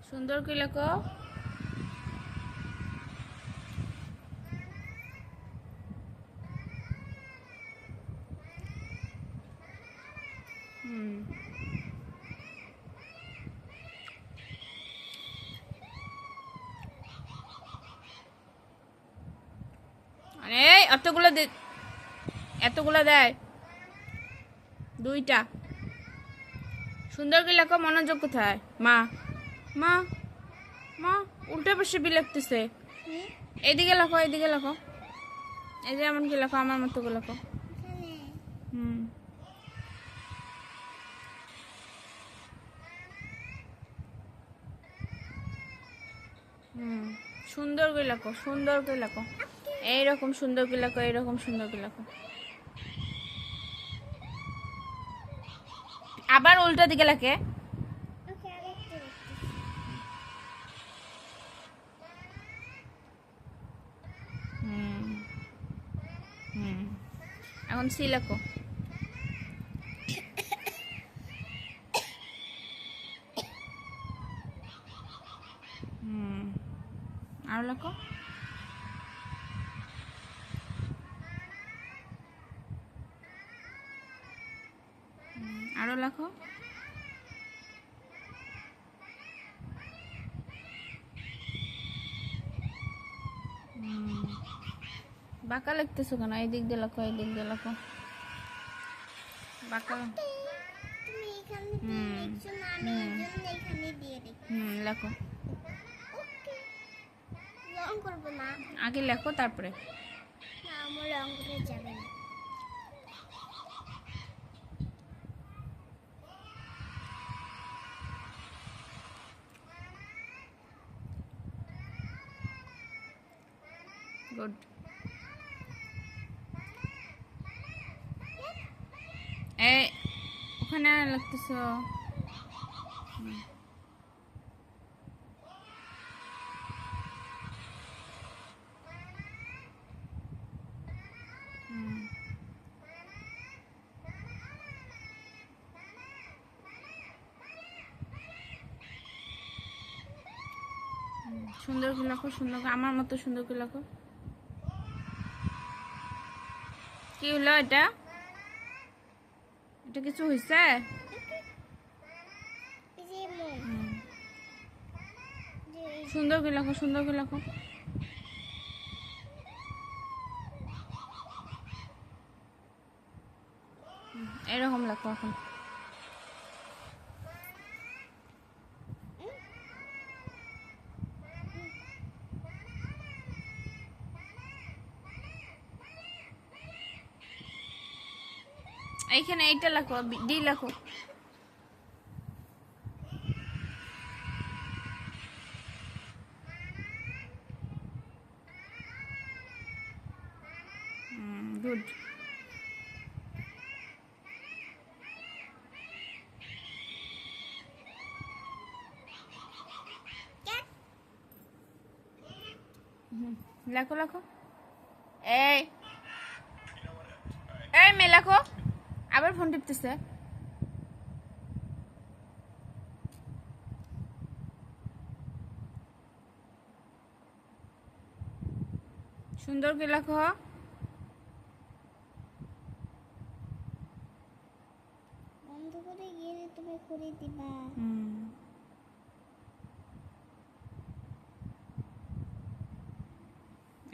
সুন্দর করে লেখো। আরে এতগুলো দেয়, দুইটা। সুন্দর করে লেখো। মনোযোগ কোথায়? মা মা মা উল্টা পাশে বি লিখতেছে। এইদিকে লেখো, এইদিকে লেখো। এই যে এমন কি লেখো, আমার মতো করে লেখো। সুন্দর করে লেখো, সুন্দর করে লেখো। এইরকম সুন্দর করে লেখো, এইরকম সুন্দর করে লেখো। আবার উল্টো দিকে লেখে। এখন সি লেখো। আরো লেখো। আরো লেখো। বাঁকা লিখতেছো কেন? এই দিক দিয়ে লেখো, এই দিক দিয়ে লেখো। বাঁকা লেখো। আগে লেখো, তারপরে। গুড। এই ওখানে লিখতেছ। সুন্দর করে লেখো, সুন্দর করে, আমার মতো সুন্দর করে লেখো। কি হলো এটা? এটা কিছু হয়েছে? সুন্দর করে লেখো, সুন্দর করে লেখো। এরকম লেখো এখন। এইখানে এইটা লেখো, ডি লেখো। গুড। লেখো লেখো। এই এই মেয়ে লেখো। আবার ফোন টিপতেছে। সুন্দর করে লেখো। বন্ধ করে গিয়ে তুমি করে দিবা।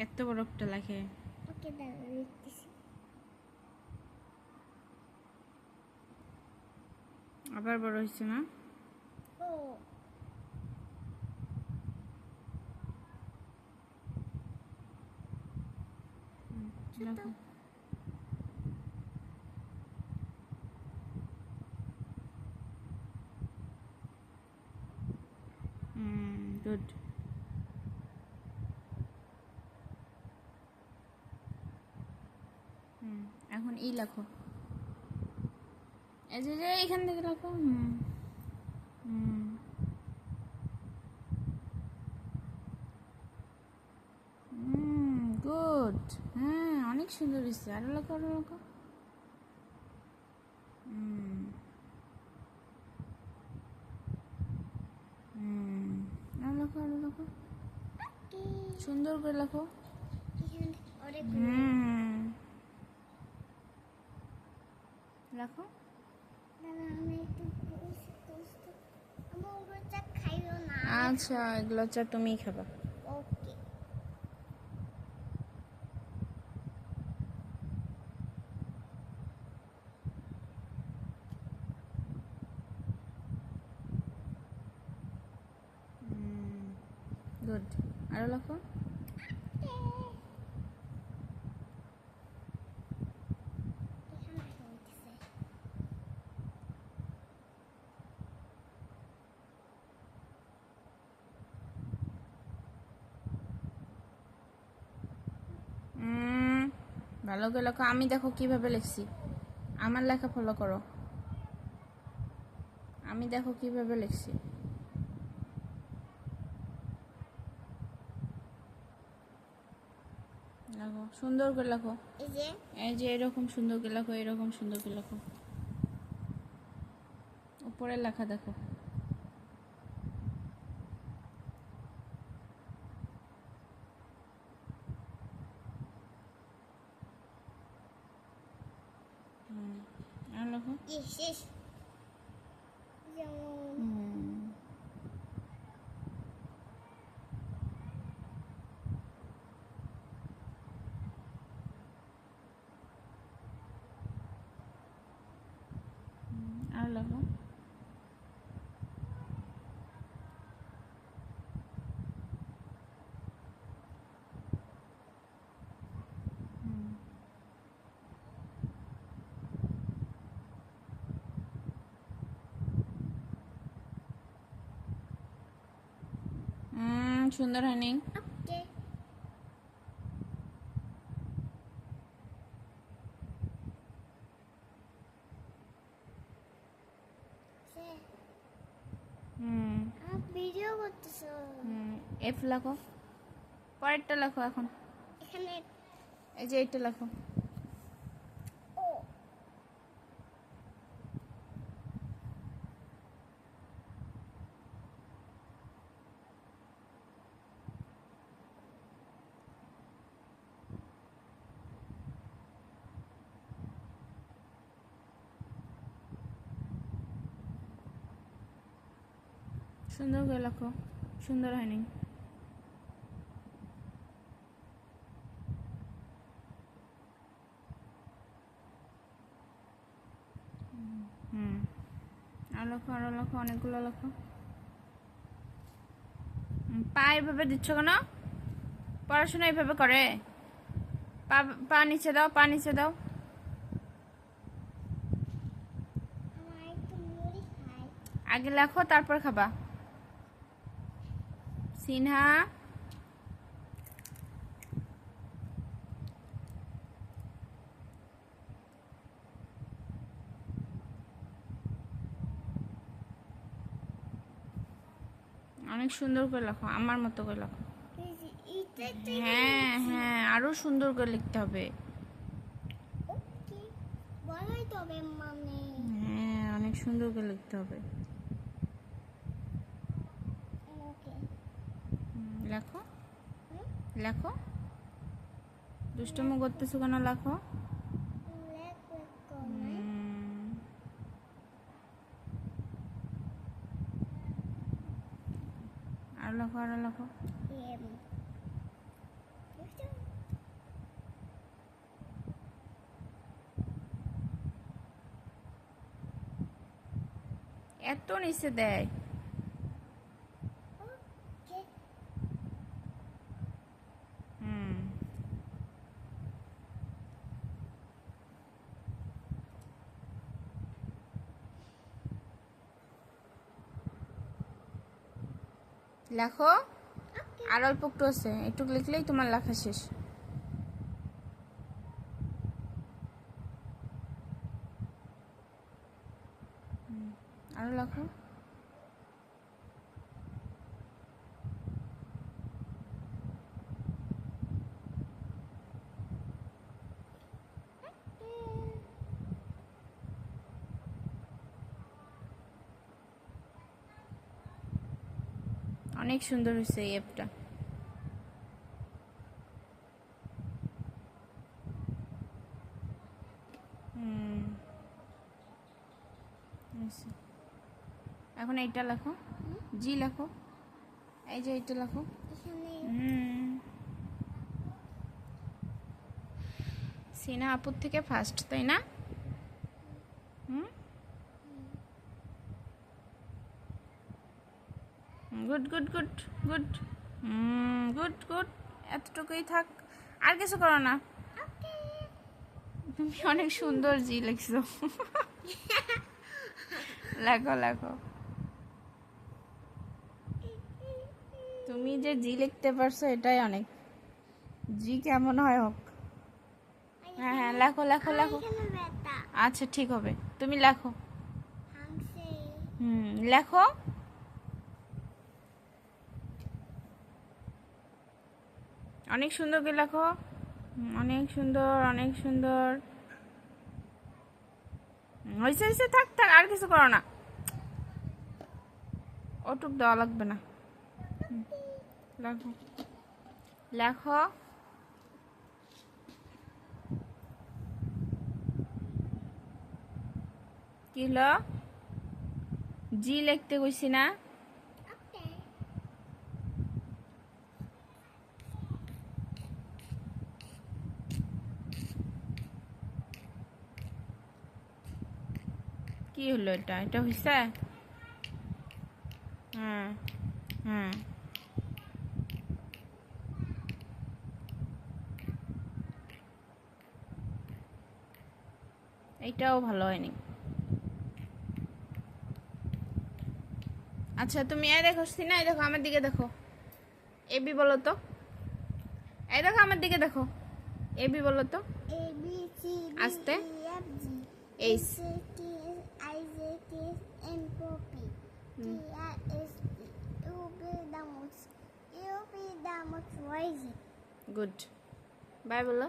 এত বড় একটা লেখে। ওকে দাঁড়া লিখতেছি। আবার বড় হয়েছে না? ও লেখো। গুড। এখন ই লেখো। এই যে এখান থেকে লেখো। গুড। হ্যাঁ, অনেক সুন্দর হয়েছে। আরো লেখো, আরো লেখো। সুন্দর করে লেখো। এখানে অনেক লেখো। দাদা আমি একটু কষ্ট আমার ওগুলো চা খাইও না আচ্ছা, এগুলো চা তুমিই খাবা। Okay good. আরো লেখো। এখানে হইতেছে ভালো করে লেখো। আমি দেখো কিভাবে লিখছি, আমার লেখা ফলো করো। আমি দেখো কিভাবে লিখছি। লেখো, সুন্দর করে লেখো। এই যে এই যে এরকম সুন্দর করে লেখো, এরকম সুন্দর করে লেখো। উপরের লেখা দেখো। আর লেখো। শেষ যেমন আর লেখো। সুন্দর হয়নি। ওকে ভিডিও করতেছো এফ লেখো। পরেরটা লেখো এখন। এখানে এই যে এইটা লেখো। ও সুন্দর করে লেখো। সুন্দর হয়নি। আরো লেখো, আরো লেখো, অনেকগুলো লেখো। পা এভাবে দিচ্ছ কেন? পড়াশোনা এইভাবে করে? পা পা নিচে দাও, পা নিচে দাও। আমার একটু মুড়ি খাই আগে লেখো, তারপর খাবা। সিনহা, অনেক সুন্দর করে লেখো, আমার মতো করে লেখো। এই যে এইটা হ্যাঁ হ্যাঁ, আরো সুন্দর করে লিখতে হবে। ওকে বলাই তবে মানে হ্যাঁ, অনেক সুন্দর করে লিখতে হবে। ওকে লেখো, লেখো। দুষ্টুমি করতেছো কেন? লেখো। লেখ লেখ করে আর লেখো, আর লেখো। এম এত নিচে দেয়। ওকে লেখো। আর অল্প একটু আছে, একটু লিখলেই তোমার লেখা শেষ। আরো লেখো। অনেক সুন্দর হয়েছে এই অ্যাপটা। হয়েছে। এখন এইটা লেখো, জি লেখো, এই যে এইটা লেখো। এখানে সিনা আপুর থেকে ফার্স্ট, তাই না? Good good good good, good good, এতটুকুই থাক, আর কিছু করো না। তুমি অনেক সুন্দর জি লিখছো। লেখো লেখো, তুমি যে জি লিখতে পারছো এটাই অনেক। জি কেমন হয় হোক। হ্যাঁ হ্যাঁ, লেখো লেখো লেখো। এখানে ব্যথা আচ্ছা ঠিক হবে, তুমি লেখো। ভাঙছে। লেখো। অনেক সুন্দর করে লেখো, অনেক সুন্দর, অনেক সুন্দর। হয়েছে হয়েছে, থাক থাক, আর কিছু করো না, ওটুক দেওয়া লাগবে না। লেখো লেখো। কি হলো? জি লিখতে কইছি না? ওকে কি হলো? এটা এটা হয়েছে? হ্যাঁ হ্যাঁ, এইটাও ভালো হয়নি। আচ্ছা তুমি এই দেখো সিনা, এই দেখো আমার দিকে দেখো, এবি বলো তো, এই দেখো আমার দিকে দেখো, এবি বলো তো। A B C D আস্তে। E F G H. H T I J K L M N P Q R S T U V W X Y Z। Good, bye বলো।